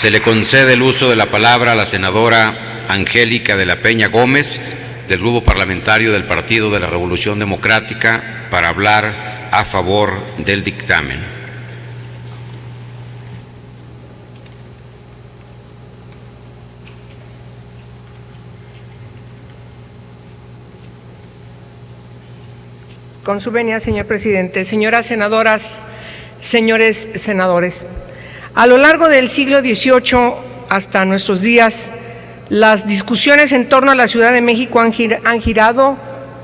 Se le concede el uso de la palabra a la senadora Angélica de la Peña Gómez, del Grupo Parlamentario del Partido de la Revolución Democrática, para hablar a favor del dictamen. Con su venia, señor presidente, señoras senadoras, señores senadores, a lo largo del siglo XVIII hasta nuestros días, las discusiones en torno a la Ciudad de México han girado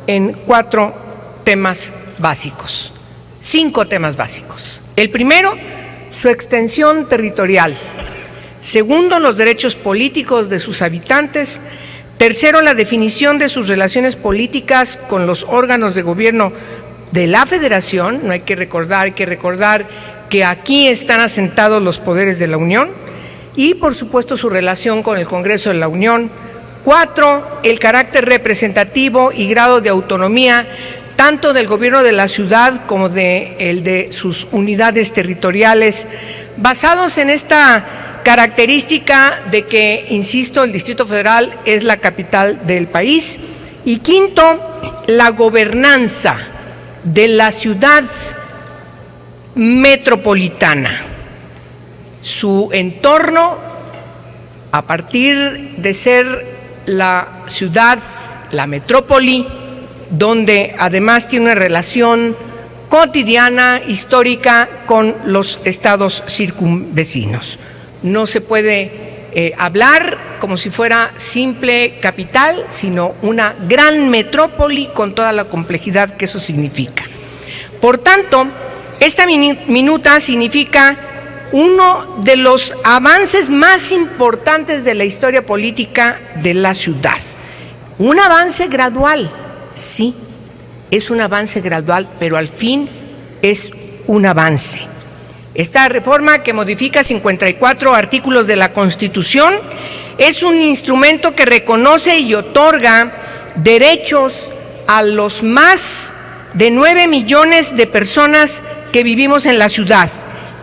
en 4 temas básicos, 5 temas básicos. El primero, su extensión territorial. Segundo, los derechos políticos de sus habitantes. Tercero, la definición de sus relaciones políticas con los órganos de gobierno de la Federación. No hay que recordar que aquí están asentados los poderes de la Unión. Y, por supuesto, su relación con el Congreso de la Unión. 4, el carácter representativo y grado de autonomía tanto del gobierno de la ciudad como de sus unidades territoriales, basados en esta característica de que, insisto, el Distrito Federal es la capital del país. Y 5, la gobernanza de la ciudad metropolitana. Su entorno, a partir de ser la ciudad, la metrópoli, donde además tiene una relación cotidiana, histórica, con los estados circunvecinos. No se puede hablar como si fuera simple capital, sino una gran metrópoli con toda la complejidad que eso significa. Por tanto, esta minuta significa uno de los avances más importantes de la historia política de la ciudad. Un avance gradual, sí, es un avance gradual, pero al fin es un avance. Esta reforma, que modifica 54 artículos de la Constitución, es un instrumento que reconoce y otorga derechos a los más de 9 millones de personas que vivimos en la ciudad.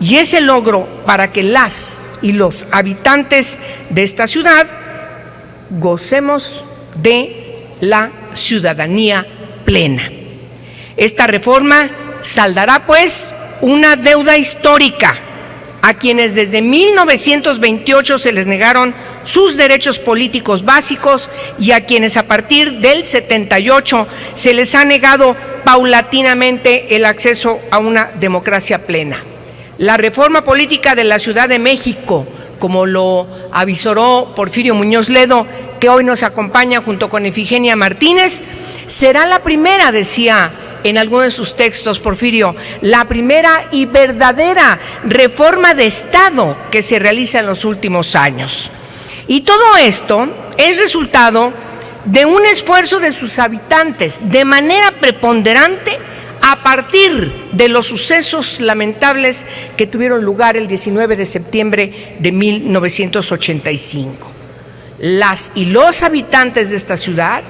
Y ese logro para que las y los habitantes de esta ciudad gocemos de la ciudadanía plena. Esta reforma saldará, pues, una deuda histórica a quienes desde 1928 se les negaron sus derechos políticos básicos y a quienes a partir del 78 se les ha negado paulatinamente el acceso a una democracia plena. La reforma política de la Ciudad de México, como lo avisoró Porfirio Muñoz Ledo, que hoy nos acompaña junto con Efigenia Martínez, será la primera, decía en alguno de sus textos Porfirio, la primera y verdadera reforma de Estado que se realiza en los últimos años. Y todo esto es resultado de un esfuerzo de sus habitantes de manera preponderante a partir de los sucesos lamentables que tuvieron lugar el 19 de septiembre de 1985. Las y los habitantes de esta ciudad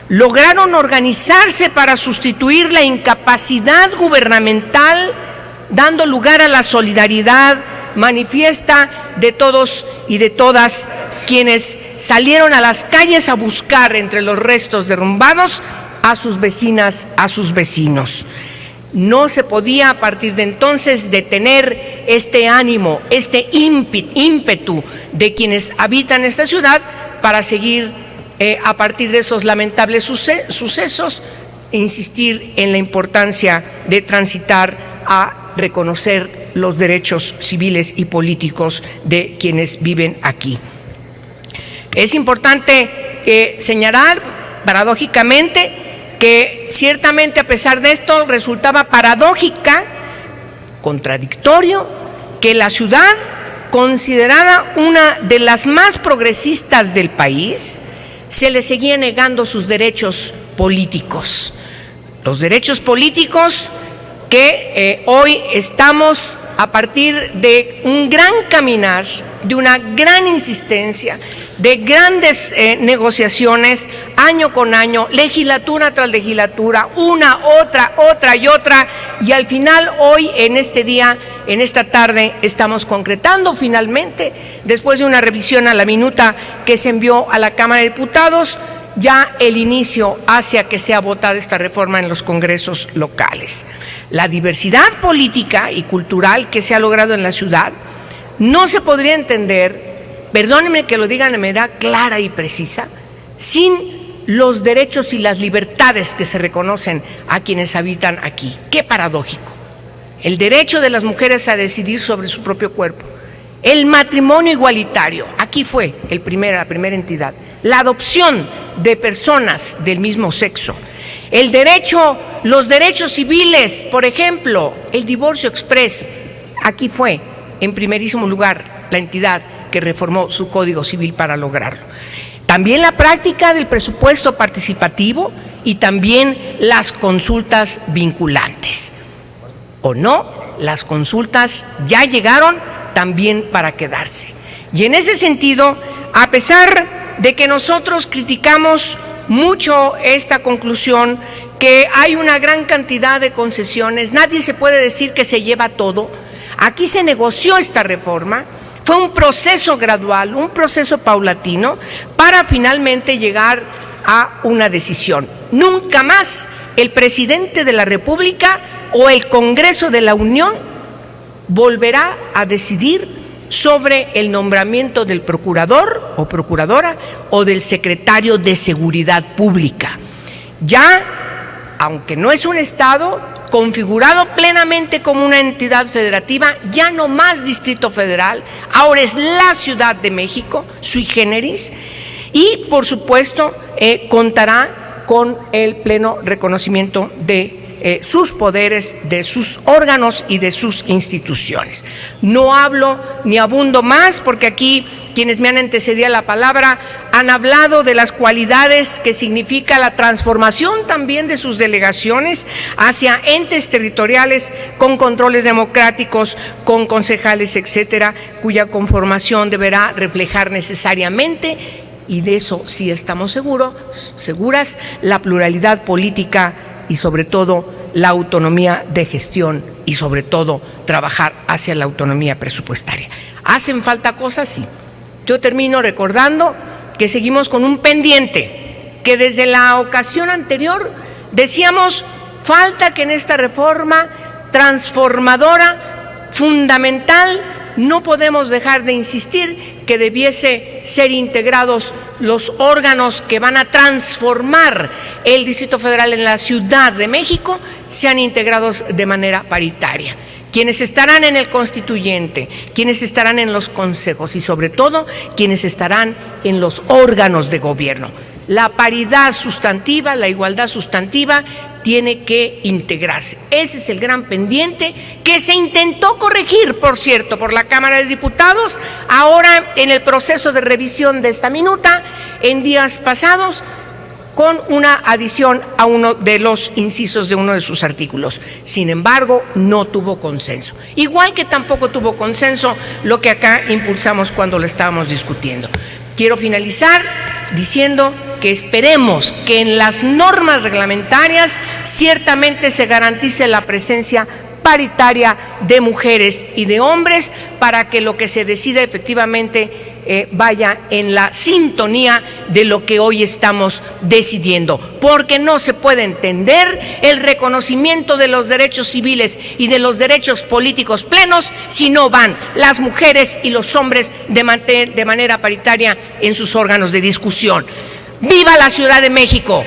lograron organizarse para sustituir la incapacidad gubernamental, dando lugar a la solidaridad manifiesta de todos y de todas quienes salieron a las calles a buscar entre los restos derrumbados a sus vecinas, a sus vecinos. No se podía a partir de entonces detener este ánimo, este ímpetu de quienes habitan esta ciudad para seguir a partir de esos lamentables sucesos, insistir en la importancia de transitar a reconocer los derechos civiles y políticos de quienes viven aquí. Es importante señalar, paradójicamente, que ciertamente a pesar de esto resultaba paradójica, contradictorio, que la ciudad, considerada una de las más progresistas del país, se le seguía negando sus derechos políticos. Los derechos políticos que hoy estamos a partir de un gran caminar, de una gran insistencia, de grandes negociaciones año con año, legislatura tras legislatura, una, otra y otra, y al final hoy, en este día, en esta tarde, estamos concretando finalmente, después de una revisión a la minuta que se envió a la Cámara de Diputados, ya el inicio hacia que sea votada esta reforma en los congresos locales. La diversidad política y cultural que se ha logrado en la ciudad no se podría entender, perdónenme que lo digan de manera clara y precisa, sin los derechos y las libertades que se reconocen a quienes habitan aquí. ¡Qué paradójico! El derecho de las mujeres a decidir sobre su propio cuerpo, el matrimonio igualitario, aquí fue la primera entidad, la adopción de personas del mismo sexo, los derechos civiles, por ejemplo, el divorcio exprés, aquí fue en primerísimo lugar la entidad que reformó su Código Civil para lograrlo. También la práctica del presupuesto participativo y también las consultas vinculantes. ¿O no? Las consultas ya llegaron también para quedarse. Y en ese sentido, a pesar de que nosotros criticamos mucho esta conclusión, que hay una gran cantidad de concesiones, nadie se puede decir que se lleva todo. Aquí se negoció esta reforma, fue un proceso gradual, un proceso paulatino, para finalmente llegar a una decisión. Nunca más el presidente de la República o el Congreso de la Unión volverá a decidir sobre el nombramiento del procurador o procuradora o del secretario de Seguridad Pública. Ya, aunque no es un Estado configurado plenamente como una entidad federativa, ya no más Distrito Federal, ahora es la Ciudad de México, sui generis, y por supuesto contará con el pleno reconocimiento de sus poderes, de sus órganos y de sus instituciones. No hablo ni abundo más, porque aquí quienes me han antecedido a la palabra han hablado de las cualidades que significa la transformación también de sus delegaciones hacia entes territoriales con controles democráticos, con concejales, etcétera, cuya conformación deberá reflejar necesariamente, y de eso sí estamos seguras, la pluralidad política y sobre todo la autonomía de gestión y sobre todo trabajar hacia la autonomía presupuestaria. ¿Hacen falta cosas? Sí. Yo termino recordando que seguimos con un pendiente, que desde la ocasión anterior decíamos, falta que en esta reforma transformadora, fundamental, no podemos dejar de insistir que debiese ser integrados los órganos que van a transformar el Distrito Federal en la Ciudad de México, sean integrados de manera paritaria. Quienes estarán en el constituyente, quienes estarán en los consejos y sobre todo quienes estarán en los órganos de gobierno. La paridad sustantiva, la igualdad sustantiva tiene que integrarse. Ese es el gran pendiente que se intentó corregir, por cierto, por la Cámara de Diputados, ahora en el proceso de revisión de esta minuta, en días pasados, con una adición a uno de los incisos de uno de sus artículos. Sin embargo, no tuvo consenso. Igual que tampoco tuvo consenso lo que acá impulsamos cuando lo estábamos discutiendo. Quiero finalizar diciendo que esperemos que en las normas reglamentarias ciertamente se garantice la presencia paritaria de mujeres y de hombres para que lo que se decida efectivamente vaya en la sintonía de lo que hoy estamos decidiendo, porque no se puede entender el reconocimiento de los derechos civiles y de los derechos políticos plenos si no van las mujeres y los hombres de manera paritaria en sus órganos de discusión. ¡Viva la Ciudad de México!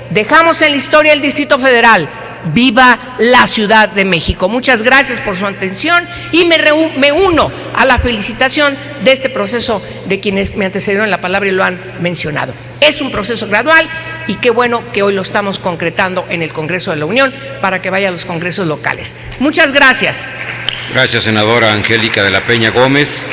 Dejamos en la historia el Distrito Federal. ¡Viva la Ciudad de México! Muchas gracias por su atención y me uno a la felicitación de este proceso de quienes me antecedieron en la palabra y lo han mencionado. Es un proceso gradual y qué bueno que hoy lo estamos concretando en el Congreso de la Unión para que vaya a los congresos locales. Muchas gracias. Gracias, senadora Angélica de la Peña Gómez.